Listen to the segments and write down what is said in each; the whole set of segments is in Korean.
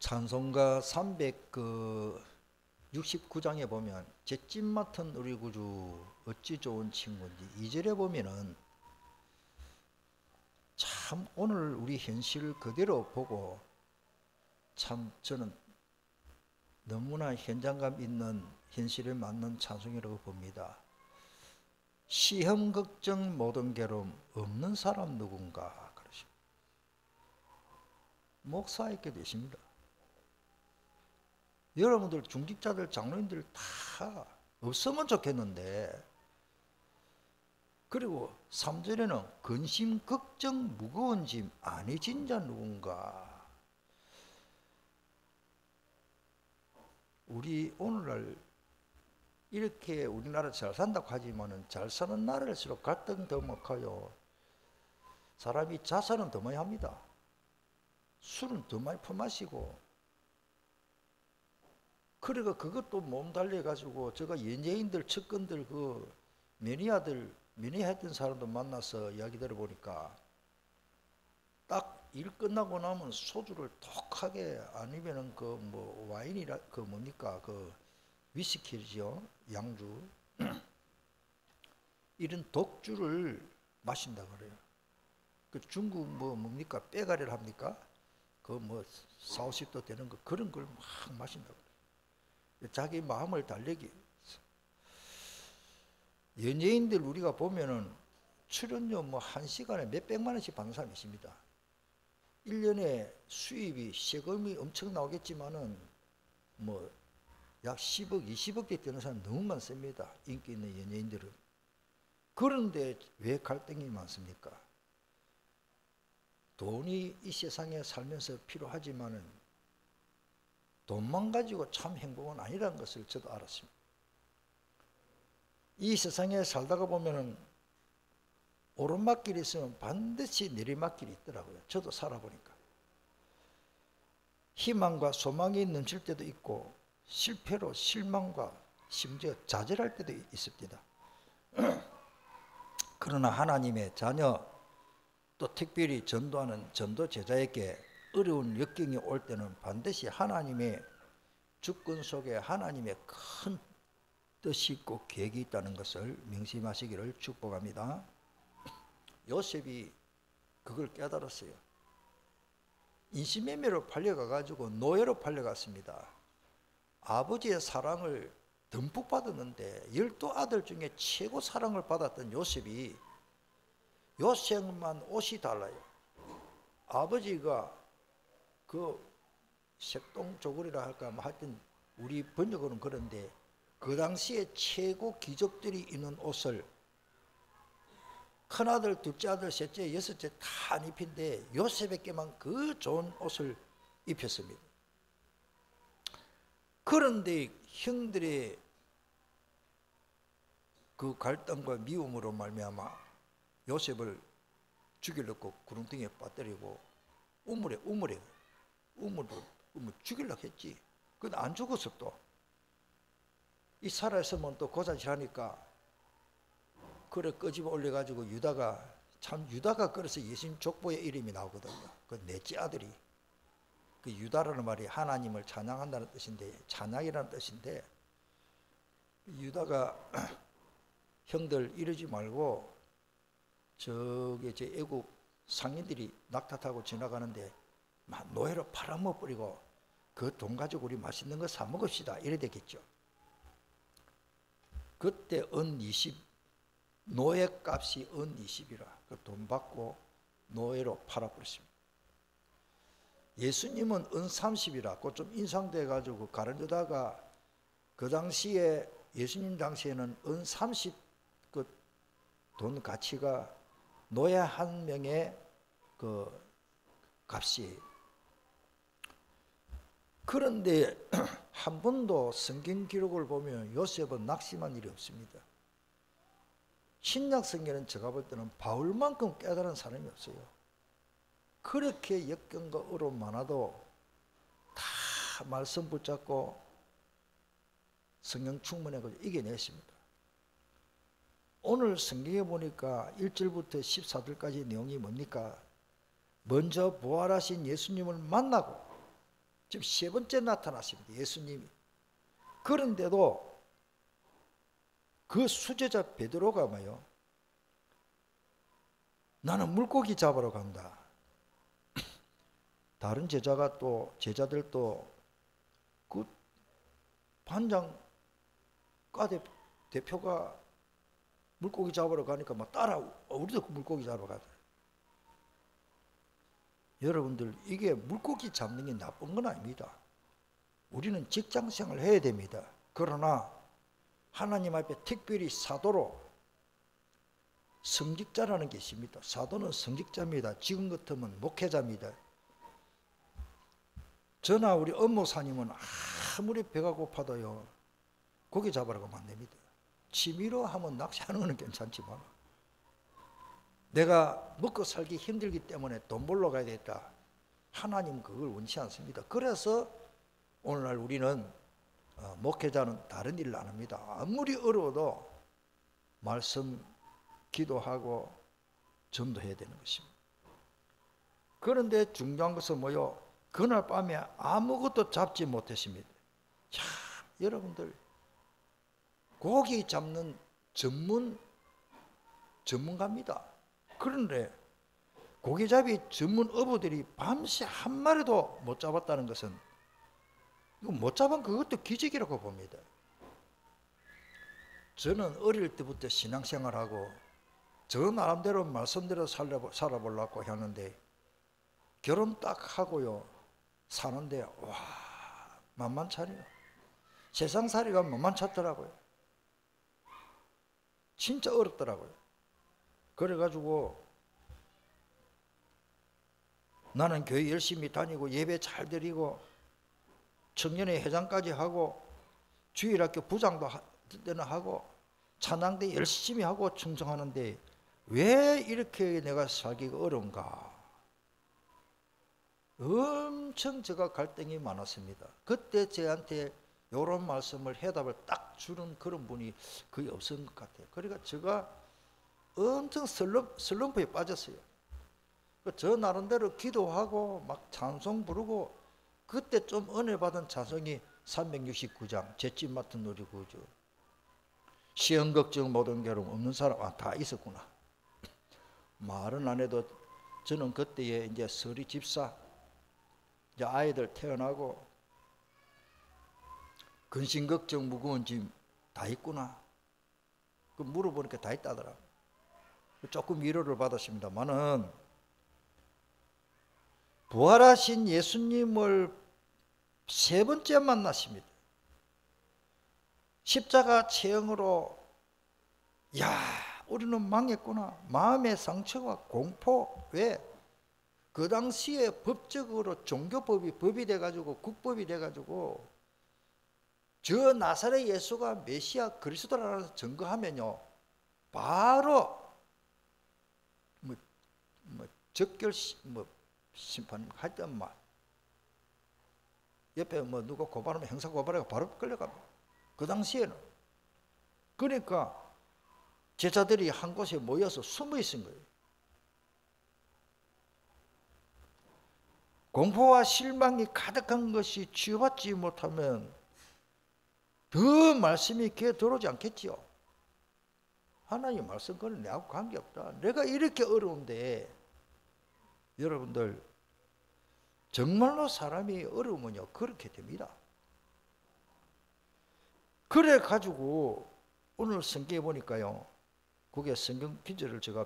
찬송가 369장에 보면 잿집 맡은 우리 구주 어찌 좋은 친구인지 2절에 보면은 참 오늘 우리 현실을 그대로 보고 참 저는 너무나 현장감 있는 현실에 맞는 찬송이라고 봅니다. 시험 걱정 모든 괴로움 없는 사람 누군가 그러십니다. 목사에게 되십니다. 여러분들 중직자들 장로님들 다 없으면 좋겠는데, 그리고 3절에는 근심 걱정 무거운 짐 아니진 자 누군가. 우리 오늘날 이렇게 우리나라 잘 산다고 하지만은 잘 사는 나라일수록 갈등이 더 많아요. 사람이 자살은 더 많이 합니다. 술은 더 많이 퍼마시고. 그러니까 그것도 몸 달래가지고 제가 연예인들, 측근들, 그 매니아했던 사람도 만나서 이야기 들어보니까 딱 일 끝나고 나면 소주를 독하게, 아니면은 그 뭐 와인이라 그 뭡니까 그 위스키죠, 양주 이런 독주를 마신다 그래요. 그 중국 뭡니까 빼가리를 합니까? 그 뭐 40~50도 되는 거 그런 걸 막 마신다 그래요. 자기 마음을 달래기. 연예인들 우리가 보면은 출연료 뭐 1시간에 몇백만 원씩 받는 사람이 있습니다. 1년에 수입이 세금이 엄청 나오겠지만은 뭐 약 10억, 20억대 되는 사람 너무 많습니다. 인기 있는 연예인들은. 그런데 왜 갈등이 많습니까? 돈이 이 세상에 살면서 필요하지만은 돈만 가지고 참 행복은 아니라는 것을 저도 알았습니다. 이 세상에 살다가 보면은 오르막길이 있으면 반드시 내리막길이 있더라고요. 저도 살아보니까. 희망과 소망이 넘칠 때도 있고 실패로 실망과 심지어 좌절할 때도 있습니다. 그러나 하나님의 자녀, 또 특별히 전도하는 전도 제자에게 어려운 역경이 올 때는 반드시 하나님의 주권 속에 하나님의 큰 뜻이 있고 계획이 있다는 것을 명심하시기를 축복합니다. 요셉이 그걸 깨달았어요. 인신매매로 팔려가가지고 노예로 팔려갔습니다. 아버지의 사랑을 듬뿍 받았는데 12아들 중에 최고 사랑을 받았던 요셉이 요셉만 옷이 달라요. 아버지가 그 색동조골이라 할까 뭐 하여튼 우리 번역으로는 그런데 그 당시에 최고 귀족들이 입는 옷을 큰아들, 둘째 아들, 셋째, 여섯째 다 안 입힌데 요셉에게만 그 좋은 옷을 입혔습니다. 그런데 형들의 그 갈등과 미움으로 말미암아 요셉을 죽이려고 구렁텅이에 빠뜨리고 우물에 죽이려고 했지. 근데 안 죽었어. 또 이 살아있으면 또 고자질하니까 그래 끄집어 올려가지고 유다가 그래서 예수님 족보의 이름이 나오거든요. 그 넷째 아들이, 그 유다라는 말이 하나님을 찬양한다는 뜻인데, 찬양이라는 뜻인데, 유다가 형들 이러지 말고 저기 제 애국 상인들이 낙타 타고 지나가는데 막 노예로 팔아먹어버리고 그 돈 가지고 우리 맛있는 거 사 먹읍시다 이래 되겠죠. 그때 은 20, 노예값이 은 20이라 그 돈 받고 노예로 팔아버렸습니다. 예수님은 은 30이라 그 좀 인상돼 가지고 가룟유다가 그 당시에 예수님 당시에는 은 30 그 돈 가치가 노예 한 명의 그 값이에요. 그런데 한 번도 성경 기록을 보면 요셉은 낙심한 일이 없습니다. 신약 성경은 제가 볼 때는 바울만큼 깨달은 사람이 없어요. 그렇게 역경과 어려움 많아도 다 말씀 붙잡고 성령 충만해가지고 이겨냈습니다. 오늘 성경에 보니까 1절부터 14절까지 내용이 뭡니까? 먼저 부활하신 예수님을 만나고 지금 세 번째 나타났습니다. 예수님이. 그런데도 그 수제자 베드로가 뭐요? 나는 물고기 잡으러 간다. 다른 제자들도 그 반장 과대 대표가 물고기 잡으러 가니까 막 따라 우리도 물고기 잡으러 가더라. 여러분들 이게 물고기 잡는 게 나쁜 건 아닙니다. 우리는 직장생활을 해야 됩니다. 그러나 하나님 앞에 특별히 사도로 성직자라는 게 있습니다. 사도는 성직자입니다. 지금 같으면 목회자입니다. 저나 우리 업무사님은 아무리 배가 고파도요 고기 잡으러 가면 안 됩니다. 취미로 하면 낚시하는 건 괜찮지만 내가 먹고 살기 힘들기 때문에 돈 벌러 가야 되겠다. 하나님은 그걸 원치 않습니다. 그래서 오늘날 우리는 목회자는 다른 일을 안 합니다. 아무리 어려워도 말씀 기도하고 전도해야 되는 것입니다. 그런데 중요한 것은 뭐요? 그날 밤에 아무것도 잡지 못했습니다. 자, 여러분들 고기 잡는 전문가입니다. 그런데 고기잡이 전문 어부들이 밤새 한 마리도 못 잡았다는 것은 이거 못 잡은 그것도 기적이라고 봅니다. 저는 어릴 때부터 신앙생활하고 저 나름대로 말씀대로 살아보려고 하는데 결혼 딱 하고요 사는데 와 만만찮아요. 세상살이가 만만찮더라고요. 진짜 어렵더라고요. 그래가지고 나는 교회 열심히 다니고 예배 잘 드리고 청년회 회장까지 하고 주일학교 부장도 때는 하고 찬양대 열심히 하고 충성하는데 왜 이렇게 내가 살기가 어려운가? 엄청 제가 갈등이 많았습니다. 그때 저한테 이런 말씀을 해답을 딱 주는 그런 분이 거의 없은 것 같아요. 그러니까 제가 엄청 슬럼프에 빠졌어요. 저 나름대로 기도하고 막 찬송 부르고 그때 좀 은혜 받은 찬송이 369장 잿집 맡은 우리 구주 시험 걱정 모든 괴로움 없는 사람 다 있었구나. 말은 안 해도 저는 그때에 이제 서리 집사 이제 아이들 태어나고 근심 걱정 무거운 짐 다 있구나. 그 물어보니까 다 있다더라. 조금 위로를 받았습니다만은 부활하신 예수님을 세 번째 만났습니다. 십자가 체형으로 야 우리는 망했구나. 마음의 상처와 공포. 왜? 그 당시에 법적으로 법이 돼가지고 국법이 돼가지고 저 나사렛 예수가 메시아 그리스도라는 증거하면요 바로 적결 심판 하여튼 옆에 누가 고발하면 형사 고발하고 바로 끌려갑니다. 그 당시에는. 그러니까 제자들이 한 곳에 모여서 숨어 있은 거예요. 공포와 실망이 가득한 것이 치유받지 못하면 더 말씀이 귀에 들어오지 않겠지요. 하나님 말씀 그건 내하고 관계없다. 내가 이렇게 어려운데 여러분들 정말로 사람이 어려우면요 그렇게 됩니다. 그래 가지고 오늘 성경에 보니까요 그게 성경 기절을 제가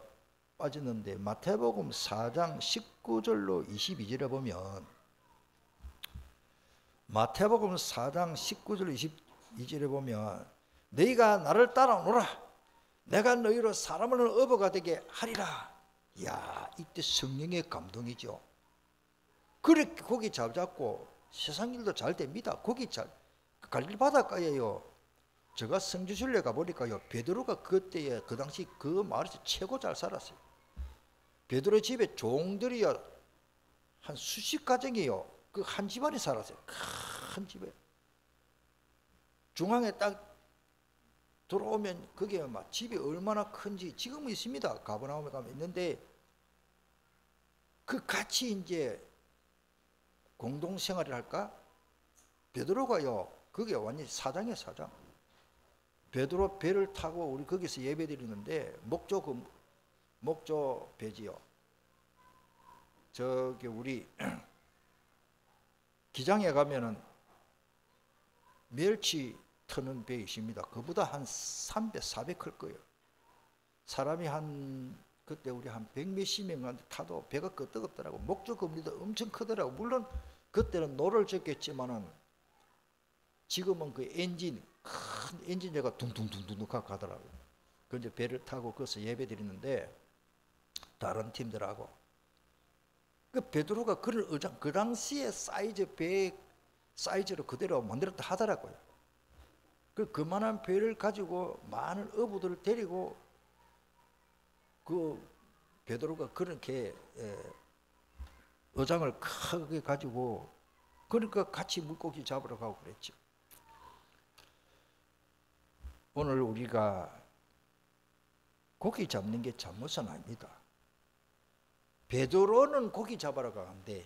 빠졌는데 마태복음 4장 19절로 22절에 보면 마태복음 4장 19절 22절에 보면 너희가 나를 따라오너라 내가 너희로 사람을 어부가 되게 하리라. 이야 이때 성령의 감동이죠. 그렇게 고기 잘 잡고 세상 일도 잘 됩니다. 고기 잘 갈릴 바닷가에요 제가 성지순례 가보니까요 베드로가 그때에 그 당시 그 마을에서 최고 잘 살았어요. 베드로 집에 종들이요 한 수십 가정이요 그 한 집안에 살았어요. 큰 집에 중앙에 딱 들어오면 그게 막 집이 얼마나 큰지 지금은 있습니다. 가버나움에 가면 있는데 그 같이 이제 공동생활을 할까? 베드로가요, 그게 완전히 사장이에요, 사장. 베드로 배를 타고 우리 거기서 예배 드리는데, 목조 배지요. 저기 우리 기장에 가면은 멸치 터는 배 있습니다. 그보다 한 300, 400 클 거예요. 사람이 그때 우리 한 100몇십 명 타도 배가 끄떡없더라고. 목조 그물도 엄청 크더라고. 물론 그때는 노를 젓겠지만은 지금은 그 큰 엔진제가 둥둥둥둥 가더라고요. 그 이제 배를 타고 거기서 예배 드리는데, 다른 팀들하고. 그 베드로가 그런 의장, 그 당시에 배 사이즈로 그대로 만들었다 하더라고요. 그만한 배를 가지고 많은 어부들을 데리고 그 베드로가 그렇게 어장을 크게 가지고, 그러니까 같이 물고기 잡으러 가고 그랬죠. 오늘 우리가 고기 잡는 게 잘못은 아닙니다. 베드로는 고기 잡으러 가는데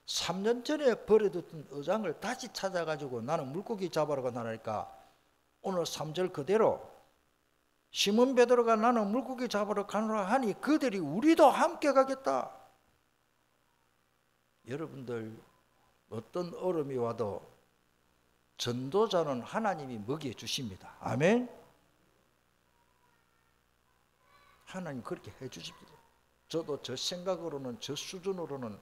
3년 전에 버려뒀던 어장을 다시 찾아가지고 나는 물고기 잡으러 가니까, 오늘 3절 그대로 시몬 베드로가 나는 물고기 잡으러 가노라 하니 그들이 우리도 함께 가겠다. 여러분들, 어떤 어려움이 와도 전도자는 하나님이 먹여 주십니다. 아멘. 하나님 그렇게 해 주십니다. 저도 저 생각으로는, 저 수준으로는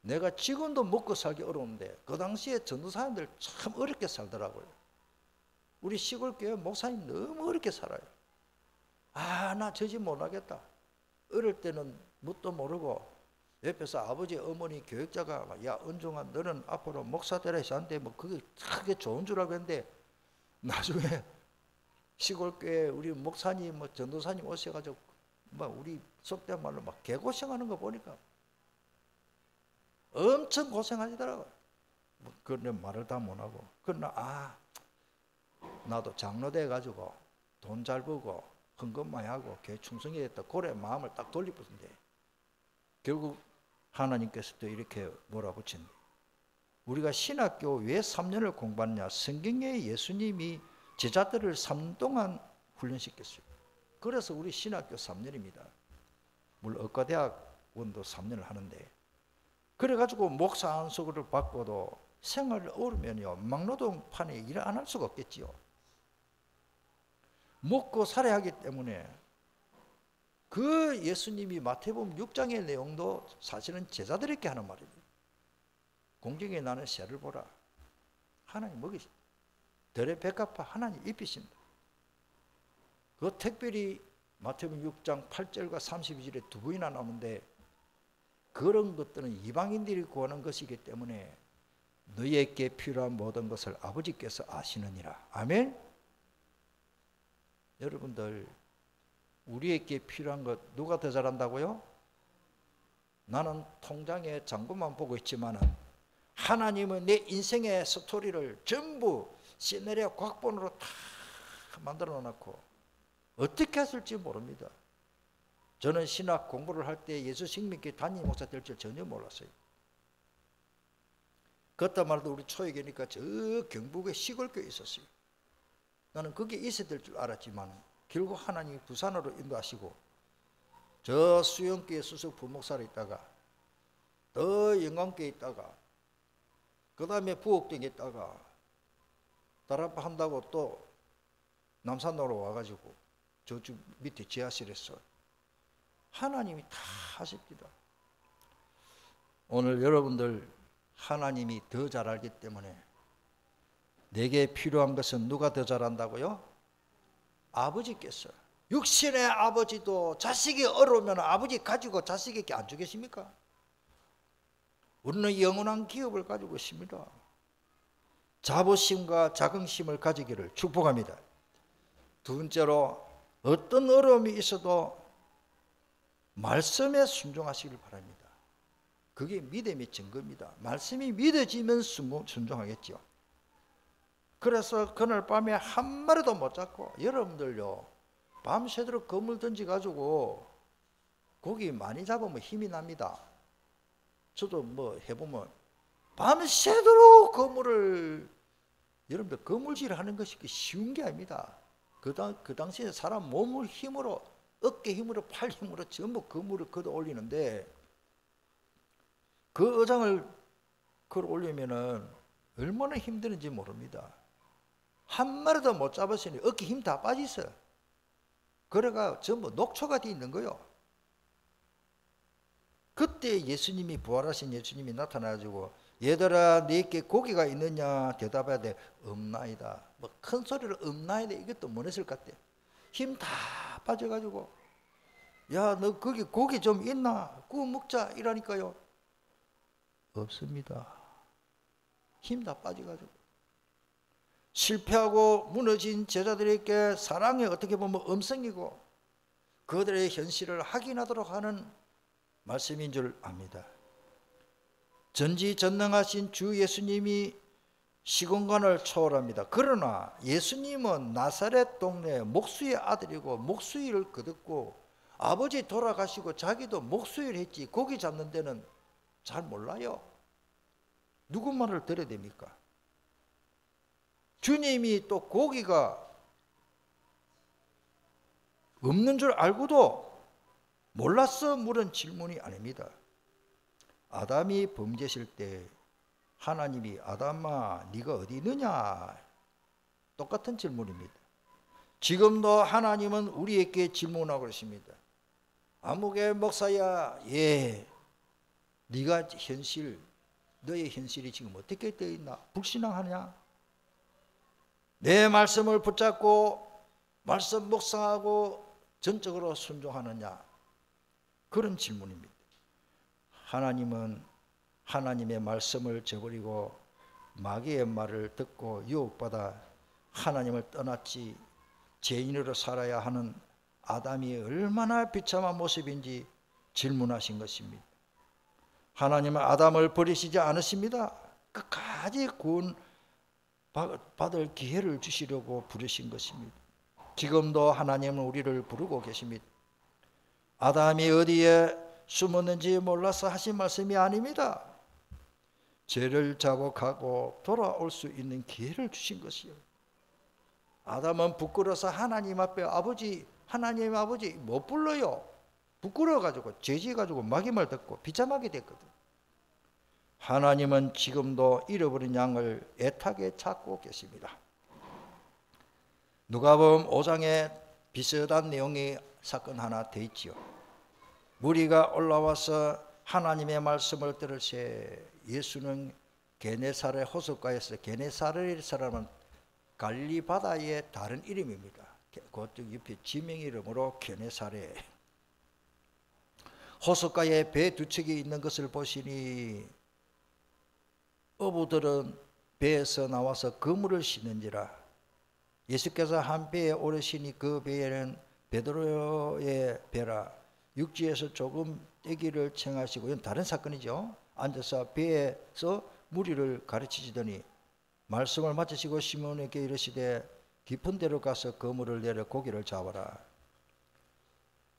내가 지금도 먹고 살기 어려운데, 그 당시에 전도사님들 참 어렵게 살더라고요. 우리 시골교회 목사님 너무 어렵게 살아요. 나 저 집 못하겠다. 어릴 때는 뭣도 모르고 옆에서 아버지, 어머니, 교육자가 야 은종아 너는 앞으로 목사 되라 해서 한데 뭐 그게 크게 좋은 줄 알고 했는데, 나중에 시골교회 우리 목사님, 전도사님 오셔가지고 우리 속된 말로 개고생하는 거 보니까 엄청 고생하시더라고요. 그런 말을 다 못하고. 그러나 나도 장로 돼가지고 돈 잘 벌고 헌금 많이 하고 교회 충성이 됐다, 고래 마음을 딱 돌리는데, 결국 하나님께서 또 이렇게 몰아붙인대. 우리가 신학교 왜 3년을 공부하느냐? 성경에 예수님이 제자들을 3년 동안 훈련시켰어요. 그래서 우리 신학교 3년입니다. 물론 의과대학원도 3년을 하는데, 그래가지고 목사 안수를 받고도 생활을 어려면요, 막노동판에 일 안 할 수가 없겠지요. 먹고 살아야 하기 때문에 그 예수님이 마태복음 6장의 내용도 사실은 제자들에게 하는 말입니다. 공중에 나는 새를 보라. 하나님 먹이십니다. 들의 백합화 하나님 입히십니다. 그 특별히 마태복음 6장 8절과 32절에 두 번이나 나오는데, 그런 것들은 이방인들이 구하는 것이기 때문에 너희에게 필요한 모든 것을 아버지께서 아시느니라. 아멘. 여러분들, 우리에게 필요한 것 누가 더 잘한다고요? 나는 통장의 잔고만 보고 있지만 하나님은 내 인생의 스토리를 전부 시나리오 각본으로 다 만들어 놓고 어떻게 했을지 모릅니다. 저는 신학 공부를 할 때 예수 생명교회 담임 목사 될 줄 전혀 몰랐어요. 그렇다 말도 우리 초역이니까 저 경북의 시골교회에 있었어요. 나는 거기에 있어야 될 줄 알았지만 결국 하나님이 부산으로 인도하시고, 저 수영교회 수석 부목사로 있다가 더 영광교회에 있다가 그 다음에 부엌동에 있다가 다락방 한다고 또 남산으로 와가지고 저쪽 밑에 지하실에서 하나님이 다 하십니다. 오늘 여러분들, 하나님이 더 잘 알기 때문에 내게 필요한 것은 누가 더 잘한다고요? 아버지께서. 육신의 아버지도 자식이 어려우면 아버지 가지고 자식에게 안 주겠습니까? 우리는 영원한 기업을 가지고 있습니다. 자부심과 자긍심을 가지기를 축복합니다. 두 번째로, 어떤 어려움이 있어도 말씀에 순종하시길 바랍니다. 그게 믿음의 증거입니다. 말씀이 믿어지면 순종하겠죠. 그래서 그날 밤에 한 마리도 못 잡고, 여러분들요, 밤새도록 그물 던져가지고 고기 많이 잡으면 힘이 납니다. 저도 뭐 해보면 밤새도록 그물을, 여러분들 그물질 하는 것이 쉬운 게 아닙니다. 그 당시에 사람 몸을 힘으로, 어깨 힘으로, 팔 힘으로 전부 그물을 걷어 올리는데, 그 어장을 걸어 올리면은 얼마나 힘드는지 모릅니다. 한 마리도 못 잡았으니 어깨 힘 다 빠졌어요. 그래가 전부 녹초가 돼 있는 거요. 그때 예수님이, 부활하신 예수님이 나타나가지고, 얘들아 네게 고기가 있느냐 대답해야 돼. 없나이다. 뭐 큰 소리로 없나이다 이것도 못 했을 것 같아. 힘 다 빠져가지고, 야 너 거기 고기 좀 있나 구워 먹자 이러니까요, 없습니다. 힘 다 빠져가지고. 실패하고 무너진 제자들에게 사랑이 어떻게 보면 음성이고 그들의 현실을 확인하도록 하는 말씀인 줄 압니다. 전지전능하신 주 예수님이 시공간을 초월합니다. 그러나 예수님은 나사렛 동네 목수의 아들이고 목수일을 거듭고 아버지 돌아가시고 자기도 목수일 했지 고기 잡는 데는 잘 몰라요. 누구 말을 들어야 됩니까? 주님이 또 고기가 없는 줄 알고도 몰라서 물은 질문이 아닙니다. 아담이 범죄했을 때 하나님이 아담아 네가 어디 있느냐, 똑같은 질문입니다. 지금도 하나님은 우리에게 질문하고 있습니다. 아무개 목사야, 예, 네가 현실, 너의 현실이 지금 어떻게 되어 있나? 불신앙하냐? 내 말씀을 붙잡고 말씀 묵상하고 전적으로 순종하느냐? 그런 질문입니다. 하나님은 하나님의 말씀을 저버리고 마귀의 말을 듣고 유혹받아 하나님을 떠났지 죄인으로 살아야 하는 아담이 얼마나 비참한 모습인지 질문하신 것입니다. 하나님은 아담을 버리시지 않으십니다. 끝까지 구원 받을 기회를 주시려고 부르신 것입니다. 지금도 하나님은 우리를 부르고 계십니다. 아담이 어디에 숨었는지 몰라서 하신 말씀이 아닙니다. 죄를 자복하고 돌아올 수 있는 기회를 주신 것이요. 아담은 부끄러워서 하나님 앞에 하나님 아버지 못 불러요. 부끄러워가지고 죄지어가지고 마귀 말 듣고 비참하게 됐거든. 하나님은 지금도 잃어버린 양을 애타게 찾고 계십니다. 누가복음 5장에 비슷한 내용의 사건 하나 돼 있지요. 무리가 올라와서 하나님의 말씀을 들을새 예수는 게네사렛 호숫가에서, 게네사렛 사람은 갈릴리 바다의 다른 이름입니다. 그쪽 옆에 지명 이름으로 게네사렛. 호숫가에 배 두 척이 있는 것을 보시니 어부들은 배에서 나와서 그물을 씻는지라. 예수께서 한 배에 오르시니 그 배에는 베드로의 배라. 육지에서 조금 떼기를 청하시고, 이건 다른 사건이죠. 앉아서 배에서 무리를 가르치시더니 말씀을 마치시고 시몬에게 이르시되 깊은 데로 가서 그물을 내려 고기를 잡아라.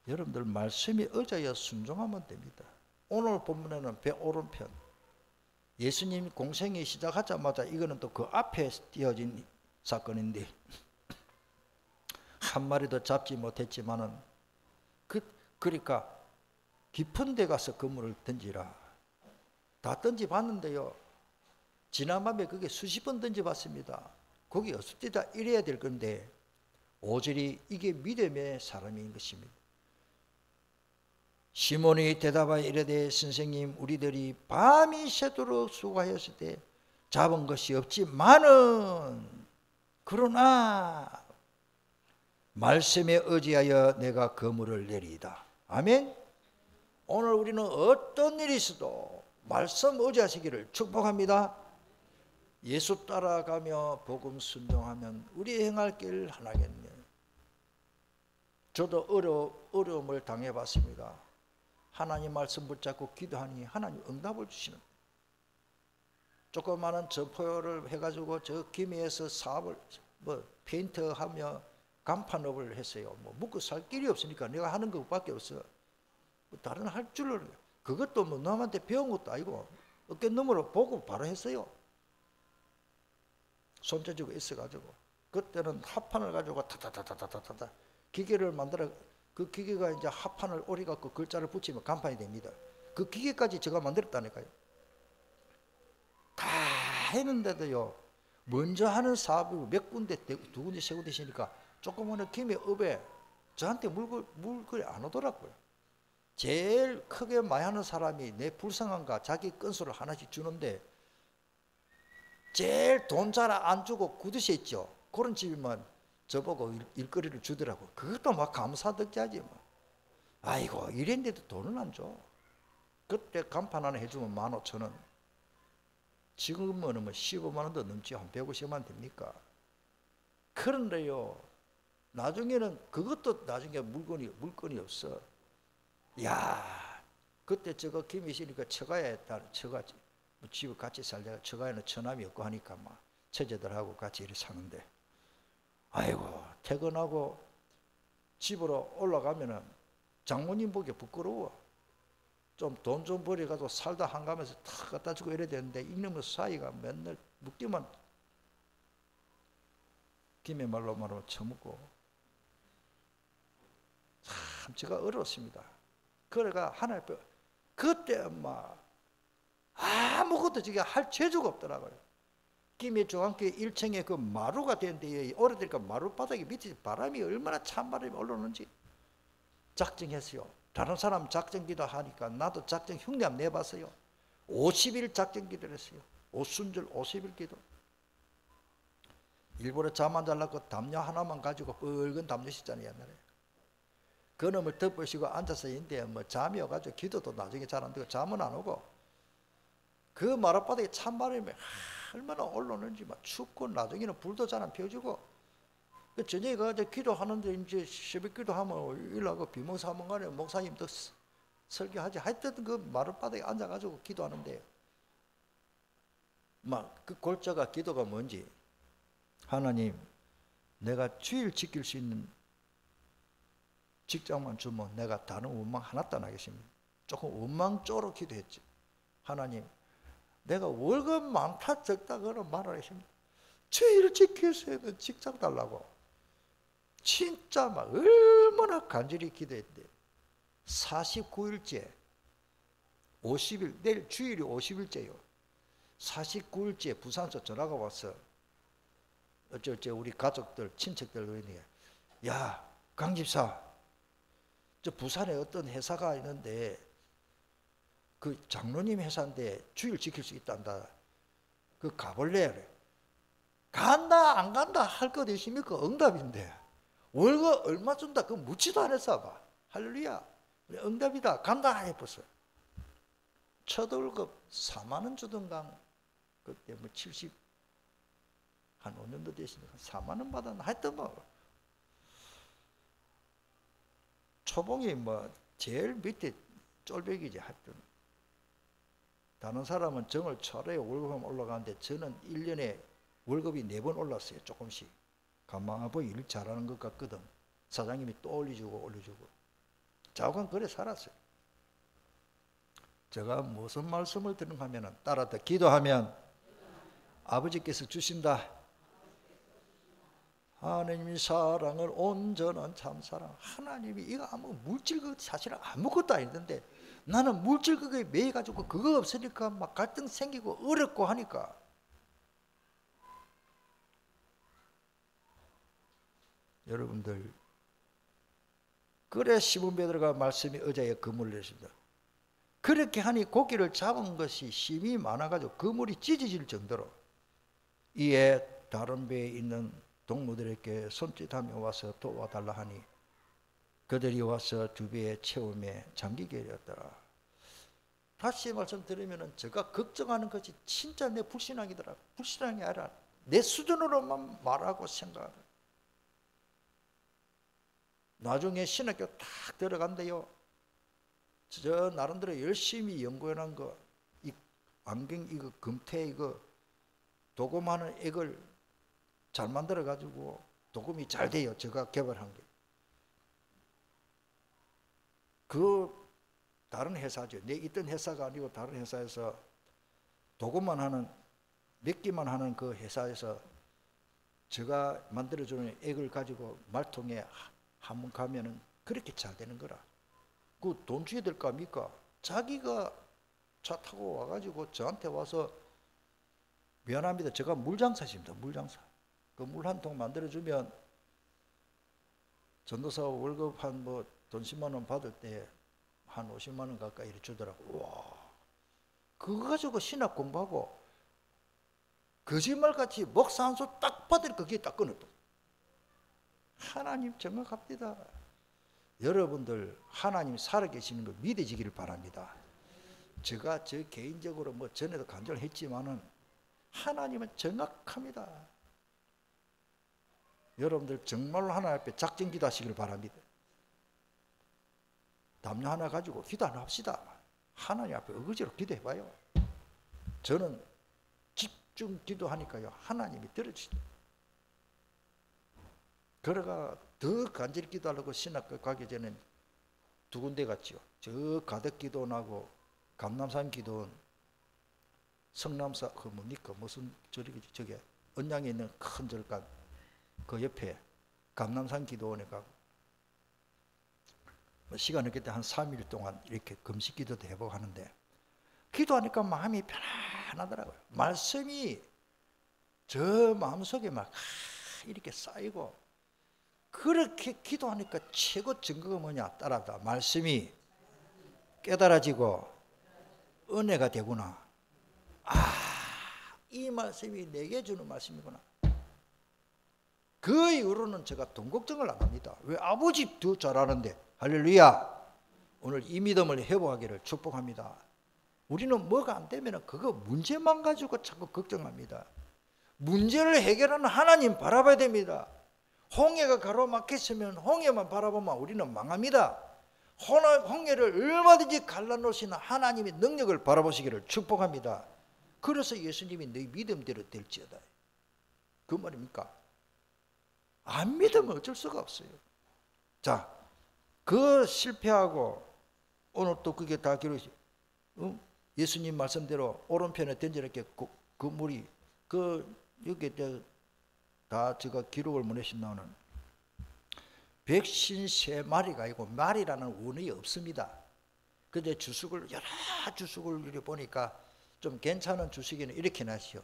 여러분들 말씀이 의자여 순종하면 됩니다. 오늘 본문에는 배 오른편, 예수님 공생이 시작하자마자 이거는 또 그 앞에 띄어진 사건인데 한 마리도 잡지 못했지만은 그러니까 깊은 데 가서 그물을 던지라. 다 던져봤는데요, 지난밤에 그게 수십 번 던져봤습니다. 거기 없을 때다 이래야 될 건데 오절이 이게 믿음의 사람인 것입니다. 시몬이 대답하여 이르되 선생님, 우리들이 밤이 새도록 수고하였을 때 잡은 것이 없지만은 그러나 말씀에 의지하여 내가 그물을 내리이다. 아멘. 오늘 우리는 어떤 일이 있어도 말씀 의지하시기를 축복합니다. 예수 따라가며 복음 순종하면 우리 행할 길 하나겠네. 저도 어려움을 당해봤습니다. 하나님 말씀 붙잡고 기도하니 하나님 응답을 주시는, 조그마한 점포를 해가지고 저 김해에서 사업을 페인트하며 간판업을 했어요. 먹고 살 길이 없으니까 내가 하는 것밖에 없어. 다른 할 줄을, 그것도 남한테 배운 것도 아니고 어깨너머로 보고 바로 했어요. 손재주가 있어가지고. 그때는 합판을 가지고 타타타타타타타 기계를 만들어, 그 기계가 이제 합판을 오려갖고 글자를 붙이면 간판이 됩니다. 그 기계까지 제가 만들었다니까요. 다 했는데도요, 먼저 하는 사업이 몇 군데, 두 군데, 세 군데 시니까 조그마한 김에 업에 저한테 물건이 안 오더라고요. 제일 크게 많이 하는 사람이 내 불쌍한가 자기 건수를 하나씩 주는데, 제일 돈 잘 안 주고 굳으시 있죠. 그런 집이면 저보고 일거리를 주더라고. 그것도 막 감사득자지 뭐. 아이고 이랬는데도 돈은 안 줘. 그때 간판 하나 해주면 15,000원. 지금은 뭐 15만 원도 넘지, 한 150만 원 됩니까? 그런데요, 나중에는 그것도 나중에 물건이 없어. 야, 그때 저거 김이 있으니까 처가에 처가지. 뭐 집을 같이 살다가 처가에는 처남이 없고 하니까 막 처제들하고 같이 이렇게 사는데, 아이고 퇴근하고 집으로 올라가면은 장모님 보기 부끄러워. 좀 돈 좀 벌여가지고 살다 한가면서 탁 갖다 주고 이래야 되는데, 이놈의 사이가 맨날 묵기만, 김의 말로 말하면 처먹고. 참 제가 어려웠습니다. 그래가 하나님 그때 막 아무것도 저게 할 재주가 없더라고요. 김해 중앙교회 1층에 그 마루가 되는데, 오래되니까 마루 바닥에 밑에 바람이 얼마나 찬바람이 올라오는지 작정했어요. 다른 사람 작정기도 하니까 나도 작정 흉내 한번 내봤어요. 50일 작정기도를 했어요. 오순절 50일 기도. 일부러 잠 안 자려고 담요 하나만 가지고 붉은 담요 씻잖아요, 옛날에. 그놈을 덮으시고 앉아서 있는데 뭐 잠이 와가지고 기도도 나중에 잘 안 되고 잠은 안 오고, 그 마룻바닥에 찬바람이 얼마나 올라오는지 막 춥고, 나중에는 불도 잘 안 펴지고, 저녁에 가서 기도하는데 이제 새벽 기도하면 일하고 비몽사몽 간에 목사님도 설교하지. 하여튼 그 마룻바닥에 앉아가지고 기도하는데, 막 그 골자가 기도가 뭔지, 하나님 내가 주일 지킬 수 있는 직장만 주면 내가 다른 원망 하나도 안 하겠습니다. 조금 원망적으로 기도했지. 하나님 내가 월급 많다 적다 그런 말을 했습니다. 주일 지킬 수 있는 직장 달라고. 진짜 막 얼마나 간절히 기도했대. 49일째 50일, 내일 주일이 50일째요 49일째 부산서 전화가 왔어. 어쩔 우리 가족들 친척들 그러니, 야 강집사, 저 부산에 어떤 회사가 있는데 그 장로님 회사인데 주일 지킬 수 있단다. 그 가볼래? 그래. 간다 안 간다 할 것 있습니까? 응답인데 월급 얼마 준다 그거 묻지도 않았어 봐. 할렐루야. 응답이다. 간다 해봤어. 첫 월급 4만 원 주던가. 그때 뭐 70, 한 5년도 됐으니까 4만 원 받았나. 하여튼 뭐 초봉이 뭐 제일 밑에 쫄배기지. 하여튼 다른 사람은 정을 철회에 월급이 올라가는데 저는 1년에 월급이 4번 올랐어요. 조금씩. 가만히 일 잘하는 것 같거든. 사장님이 또 올려주고 자관 그래 살았어요. 제가 무슨 말씀을 드는가 하면, 따라서 기도하면 아버지께서 주신다. 하나님이 사랑을 온전한 참사랑. 하나님이 이거 아무 물질 그 사실은 아무것도 아니던데, 나는 물질 그거에 매여 가지고 그거 없으니까 막 갈등 생기고 어렵고 하니까. 여러분들 그래 시몬 베드로가 말씀이 의자에 그물을 내십니다. 그렇게 하니 고기를 잡은 것이 힘이 많아가지고 그물이 찢어질 정도로. 이에 다른 배에 있는 동무들에게 손짓하며 와서 도와달라 하니 그들이 와서 두 배의 채움에 잠기게 되었더라. 다시 말씀드리면 제가 걱정하는 것이 진짜 내 불신앙이더라. 불신앙이 아니라 내 수준으로만 말하고 생각하더라. 나중에 신학교 딱 들어간대요. 저 나름대로 열심히 연구해놓은 거, 이 안경 이거 금태 이거 도금하는 액을 잘 만들어 가지고 도금이 잘 돼요. 제가 개발한 게. 그 다른 회사죠. 내 있던 회사가 아니고 다른 회사에서 도금만 하는 몇 개만 하는 그 회사에서 제가 만들어주는 액을 가지고 말통에 한번 가면은 그렇게 잘 되는 거라. 그 돈 줘야 될 거 아닙니까? 자기가 차 타고 와가지고 저한테 와서 미안합니다. 제가 물장사십니다. 물장사. 그 물 한 통 만들어주면 전도사 월급 한 뭐 돈 10만 원 받을 때 한 50만 원 가까이 주더라고. 와, 그거 가지고 신학 공부하고 거짓말같이 목사 한 수 딱 받을 그게 딱 끊었다. 하나님 정확합니다. 여러분들 하나님 살아계시는 걸 믿어지기를 바랍니다. 제가 저 개인적으로 뭐 전에도 간절을 했지만은 하나님은 정확합니다. 여러분들 정말로 하나님 앞에 작정 기도하시기를 바랍니다. 담요 하나 가지고 기도 하나 합시다. 하나님 앞에 의지로 기도해봐요. 저는 집중 기도하니까요 하나님이 들어주시죠. 그러가 더 간절히 기도하려고 신학교 가기 전에 두 군데 갔지요. 저 가덕 기도원하고 감남산 기도원, 성남사 그 뭡니까 무슨 저게 언양에 있는 큰 절간 그 옆에 감남산 기도원에 가고 시간 없기 때문에 한 3일 동안 이렇게 금식 기도도 해보고 하는데 기도하니까 마음이 편안하더라고요. 말씀이 저 마음속에 막 이렇게 쌓이고 그렇게 기도하니까 최고 증거가 뭐냐 따라다 말씀이 깨달아지고 은혜가 되구나. 이 말씀이 내게 주는 말씀이구나. 그 이후로는 제가 돈 걱정을 안 합니다. 왜? 아버지 더 잘하는데. 할렐루야. 오늘 이 믿음을 회복하기를 축복합니다. 우리는 뭐가 안 되면 그거 문제만 가지고 자꾸 걱정합니다. 문제를 해결하는 하나님 바라봐야 됩니다. 홍해가 가로막혔으면 홍해만 바라보면 우리는 망합니다. 홍해를 얼마든지 갈라놓으시는 하나님의 능력을 바라보시기를 축복합니다. 그래서 예수님이 너희 믿음대로 될지어다. 그 말입니까? 안 믿으면 어쩔 수가 없어요. 자, 그 실패하고 오늘 또 그게 다 기록이 예수님 말씀대로 오른편에 던져놓게 그 물이 여기 다 제가 기록을 보내신 나오는 153마리가 아니고 말이라는 원어가 없습니다. 근데 주석을 여러 주석을 이렇게 보니까 좀 괜찮은 주석에는 이렇게 나시오.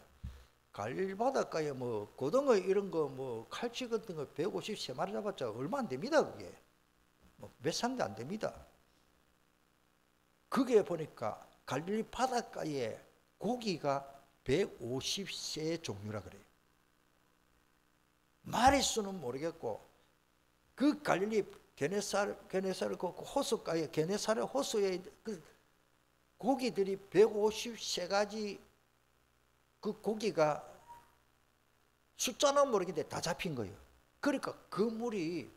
갈릴리 바닷가에 뭐 고등어 이런 거 뭐 칼치 같은 거 153마리 잡았자 얼마 안 됩니다. 그게 뭐 몇 상도 안 됩니다. 그게 보니까 갈릴리 바닷가에 고기가 150세 종류라 그래요. 마리수는 모르겠고 그 갈릴리 게네사르 그 호수가에 게네사르 호수에 그 고기들이 150세가지 그 고기가 숫자는 모르겠는데 다 잡힌 거예요. 그러니까 그 물이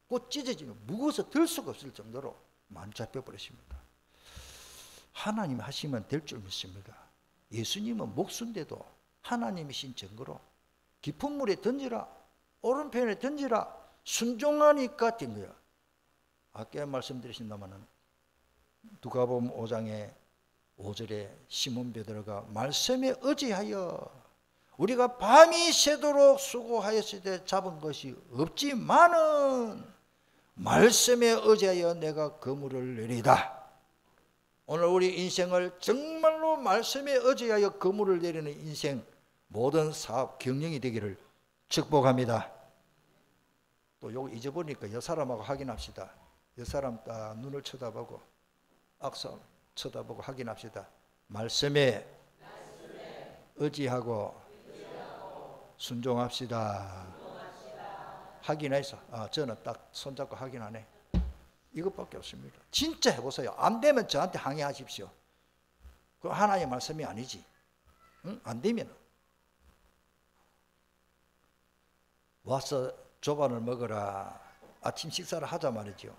곧 찢어지면 무거워서 들 수가 없을 정도로 많이 잡혀버렸습니다. 하나님 하시면 될 줄 믿습니다. 예수님은 목수인데도 하나님이신 증거로 깊은 물에 던지라, 오른편에 던지라 순종하니까 된 거야. 아까 말씀드리신다마는 누가복음 5장에 5절에 시몬 베드로가 말씀에 의지하여 우리가 밤이 새도록 수고하였을 때 잡은 것이 없지만은 말씀에 의지하여 내가 그물을 내리다. 오늘 우리 인생을 정말로 말씀에 의지하여 그물을 내리는 인생 모든 사업 경영이 되기를 축복합니다. 또 요거 잊어보니까 여 사람하고 확인합시다. 여 사람 딱 눈을 쳐다보고 악수 쳐다보고 확인합시다. 말씀에 의지하고 순종합시다. 확인해서 저는 딱 손잡고 확인하네. 이것밖에 없습니다. 진짜 해보세요. 안 되면 저한테 항의하십시오. 그 하나님의 말씀이 아니지. 응? 안 되면 와서 조반을 먹어라. 아침 식사를 하자 말이죠.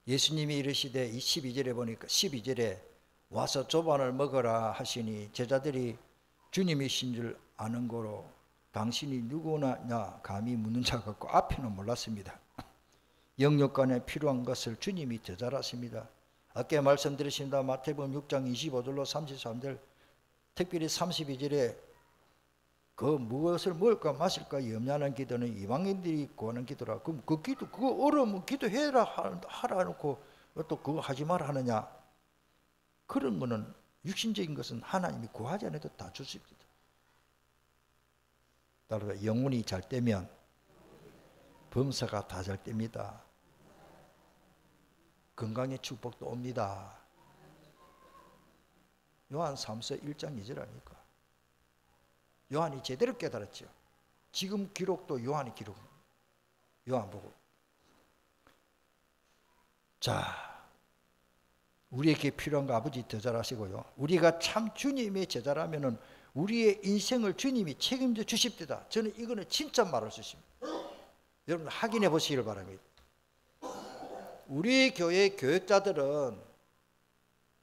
예수님이 이르시되 이 12절에 보니까 12절에 와서 조반을 먹어라 하시니 제자들이 주님이신 줄 아는 거로 당신이 누구냐 감히 묻는 자 같고 앞에는 몰랐습니다. 영육간에 필요한 것을 주님이 더 잘 아십니다. 아까 말씀드렸습니다. 마태복음 6장 25절로 33절 특별히 32절에 그 무엇을 먹을까 마실까 염려하는 기도는 이방인들이 구하는 기도라. 그럼 그 기도, 그거 어려우면 기도해라 하라 놓고 또 그거 하지 마라 하느냐? 그런 거는 육신적인 것은 하나님이 구하지 않아도 다 주십니다. 따라서 영혼이 잘 되면 범사가 다 잘 됩니다. 건강의 축복도 옵니다. 요한 3서 1장 2절 아닙니까? 요한이 제대로 깨달았죠. 지금 기록도 요한이 기록. 요한복음. 자, 우리에게 필요한 거 아버지 더 잘하시고요. 우리가 참 주님의 제자라면은 우리의 인생을 주님이 책임져 주십니다. 저는 이거는 진짜 말할 수 있습니다. 여러분 확인해 보시길 바랍니다. 우리 교회 교역자들은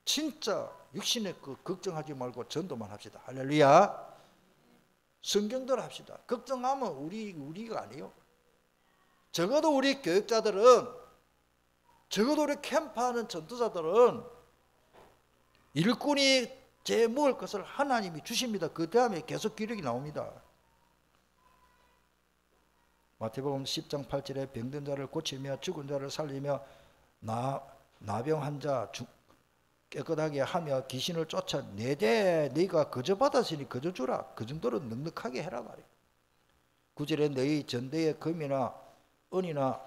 진짜 육신의 그 걱정하지 말고 전도만 합시다. 할렐루야. 성경대로 합시다. 걱정하면 우리가 아니에요. 적어도 우리 교역자들은, 적어도 우리 캠프하는 전도자들은 일꾼이 제 먹을 것을 하나님이 주십니다. 그 다음에 계속 기록이 나옵니다. 마태복음 10장 8절에 병든 자를 고치며 죽은 자를 살리며 나병한 자 깨끗하게 하며 귀신을 쫓아내되 네가 거저 받았으니 거저 주라. 그 정도로 넉넉하게 해라 말이에요. 9절에 너희 전대에 금이나 은이나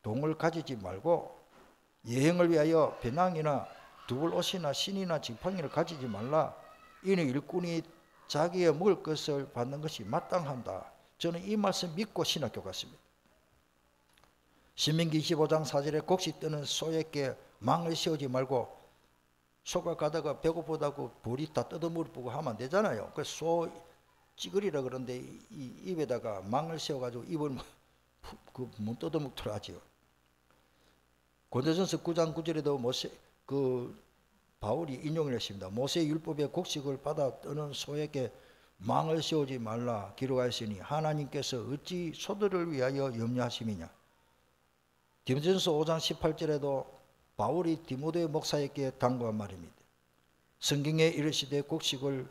동을 가지지 말고 여행을 위하여 배낭이나 두벌 옷이나 신이나 지팡이를 가지지 말라. 이는 일꾼이 자기의 먹을 것을 받는 것이 마땅한다. 저는 이 말씀 믿고 신학교 갔습니다. 신명기 25장 4절에 곡식 뜨는 소에게 망을 씌우지 말고 소가 가다가 배고프다고 벌이 다 뜯어먹고 하면 안 되잖아요. 그래서 소 찌그리라 그러는데 이 입에다가 망을 씌워가지고 입을 못 뜯어먹도록 하죠. 고린도전서 9장 9절에도 바울이 인용을 했습니다. 모세의 율법의 곡식을 받아 뜨는 소에게 망을 씌우지 말라 기록하였으니 하나님께서 어찌 소들을 위하여 염려하심이냐. 디모데전서 5장 18절에도 바울이 디모데 목사에게 당부한 말입니다. 성경에 이르시되 곡식을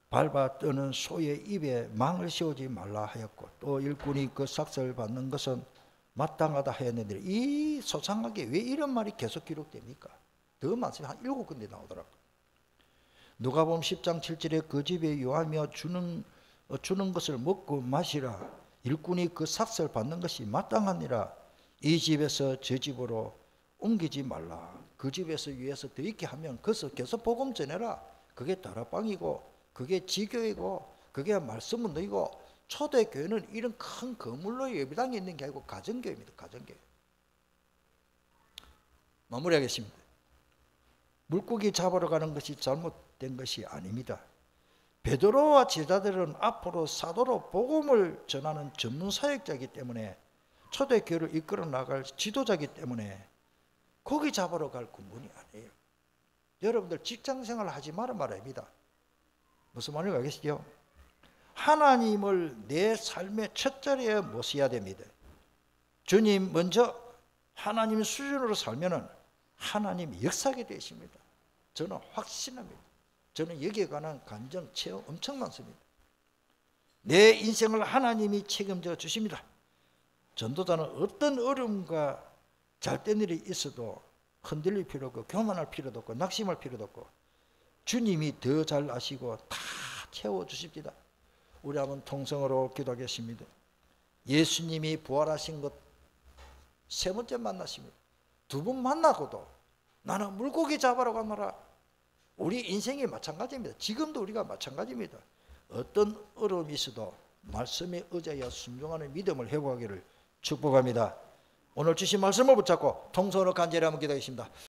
밟아 뜨는 소의 입에 망을 씌우지 말라 하였고 또 일꾼이 그 삭슬을 받는 것은 마땅하다 하였는데 이 소상하게 왜 이런 말이 계속 기록됩니까? 더 많습니다. 한 7군데 나오더라고요. 누가복음 10장 7절에 그 집에 요하며 주는 것을 먹고 마시라. 일꾼이 그 삭슬을 받는 것이 마땅하니라. 이 집에서 저 집으로 옮기지 말라. 그 집에서 위에서 더 있게 하면 거기서 계속 복음 전해라. 그게 다락방이고 그게 지교이고 그게 말씀은 너희고 초대교회는 이런 큰 건물로 예배당이 있는 게 아니고 가정교회입니다. 가정교회. 마무리하겠습니다. 물고기 잡으러 가는 것이 잘못된 것이 아닙니다. 베드로와 제자들은 앞으로 사도로 복음을 전하는 전문 사역자이기 때문에 초대교회를 이끌어 나갈 지도자이기 때문에 고기 잡으러 갈 군분이 아니에요. 여러분들 직장생활 하지 말아야 무슨 말인지 알겠어요? 하나님을 내 삶의 첫 자리에 모셔야 됩니다. 주님 먼저 하나님 수준으로 살면은 하나님이 역사하게 되십니다. 저는 확신합니다. 저는 여기에 관한 간증 체험 엄청 많습니다. 내 인생을 하나님이 책임져 주십니다. 전도자는 어떤 어려움과 잘된 일이 있어도 흔들릴 필요가 없고 교만할 필요도 없고 낙심할 필요도 없고 주님이 더 잘 아시고 다 채워주십니다. 우리 한번 통성으로 기도하겠습니다. 예수님이 부활하신 것 3번째 만나십니다. 2번 만나고도 나는 물고기 잡으러 가느라. 우리 인생이 마찬가지입니다. 지금도 우리가 마찬가지입니다. 어떤 어려움이 있어도 말씀에 의지하여 순종하는 믿음을 회복하기를 축복합니다. 오늘 주신 말씀을 붙잡고 통성으로 간절히 한번 기도하겠습니다.